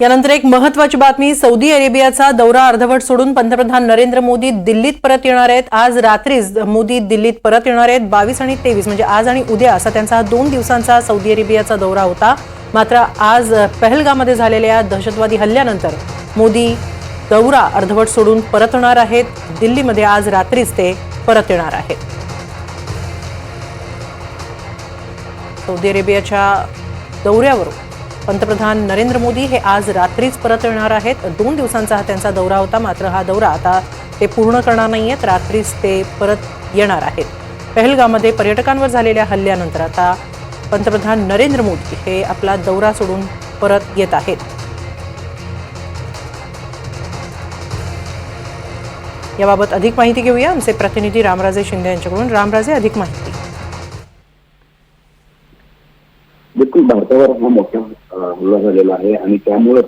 यानंतर एक महत्त्वाची बातमी, सौदी अरेबियाचा दौरा अर्धवट सोडून पंतप्रधान नरेंद्र मोदी दिल्लीत परत येणार आहेत। आज रात्रीच मोदी दिल्लीत परत येणार आहेत। 22 आणि 23 म्हणजे आज आणि उद्या असा त्यांचा 2 दिवसांचा सौदी अरेबियाचा दौरा होता। मात्र आज पहलगाममध्ये झालेल्या दहशतवादी हल्ल्यानंतर मोदी दौरा अर्धवट सोडून परतणार आहेत। दिल्लीमध्ये आज रात्रीच ते परत येणार आहेत। सौदी अरेबियाच्या दौऱ्यावरून पंतप्रधान नरेंद्र मोदी हे आज रात्रीच परत येणार आहेत। 2 दिवसांचा हा त्यांचा दौरा होता, मात्र हा दौरा आता ते पूर्ण करणार नाहीयेत। रात्रीच ते परत येणार आहेत। पहलगाममध्ये पर्यटकांवर झालेल्या हल्ल्यानंतर आता पंतप्रधान नरेंद्र मोदी हे आपला दौरा सोडून परत येत आहेत। याबाबत अधिक माहिती घेऊया आमचे प्रतिनिधी रामराजे शिंदे यांच्याकडून। रामराजे, अधिक माहिती। बिलकुल, भारतावर हा मोठा हल्ला झालेला आहे आणि त्यामुळे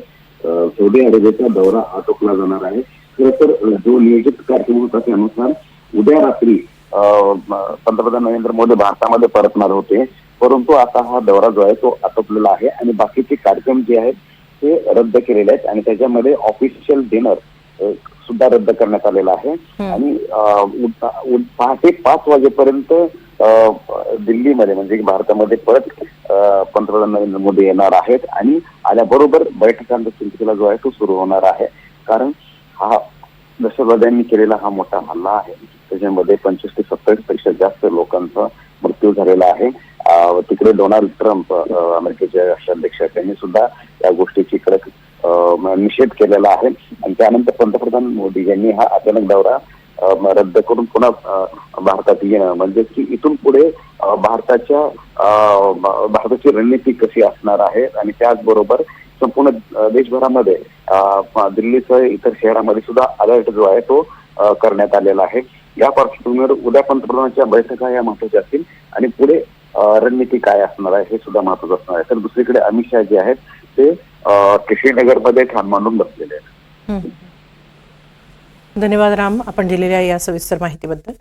सौदी अरेबियाचा दौरा आटोपला जाणार आहे। खरं तर जो नियोजित कार्यक्रम होता त्यानुसार उद्या रात्री पंतप्रधान नरेंद्र मोदी भारतामध्ये परतणार होते, परंतु आता हा दौरा जो आहे तो आटोपलेला आहे आणि बाकीचे कार्यक्रम जे आहेत ते रद्द केलेले आहेत आणि त्याच्यामध्ये ऑफिशियल डिनर सुद्धा रद्द करण्यात आलेला आहे। आणि पहाटे 5 वाजेपर्यंत दिल्लीमध्ये म्हणजे भारतामध्ये परत पंतप्रधान नरेंद्र मोदी येणार आहेत आणि आल्याबरोबर बैठकांचा सिलसिला जो आहे तो सुरू होणार आहे। कारण हा दहशतवाद्यांनी केलेला हा मोठा हल्ला आहे, त्याच्यामध्ये 25 ते 27 पेक्षा जास्त लोकांचा मृत्यू झालेला आहे। तिकडे डोनाल्ड ट्रम्प अमेरिकेचे राष्ट्राध्यक्ष त्यांनी सुद्धा या गोष्टीची कडक निषेध केलेला आहे आणि त्यानंतर पंतप्रधान मोदी यांनी हा अचानक दौरा रद्द करून पुन्हा भारतात येणं म्हणजे की इथून पुढे भारताची रणनीती कशी असणार आहे आणि त्याचबरोबर संपूर्ण देशभरामध्ये दिल्लीसह इतर शहरामध्ये सुद्धा अलर्ट जो आहे तो करण्यात आलेला आहे। या पार्श्वभूमीवर उद्या पंतप्रधानांच्या बैठका या महत्वाच्या असतील आणि पुढे रणनीती काय असणार आहे हे सुद्धा महत्वाचं असणार आहे। तर दुसरीकडे अमित शहा जे आहेत ते श्रीनगरमध्ये ठाण मांडून बसलेले आहेत। धन्यवाद राम, आपण दिलेल्या या सविस्तर माहितीबद्दल।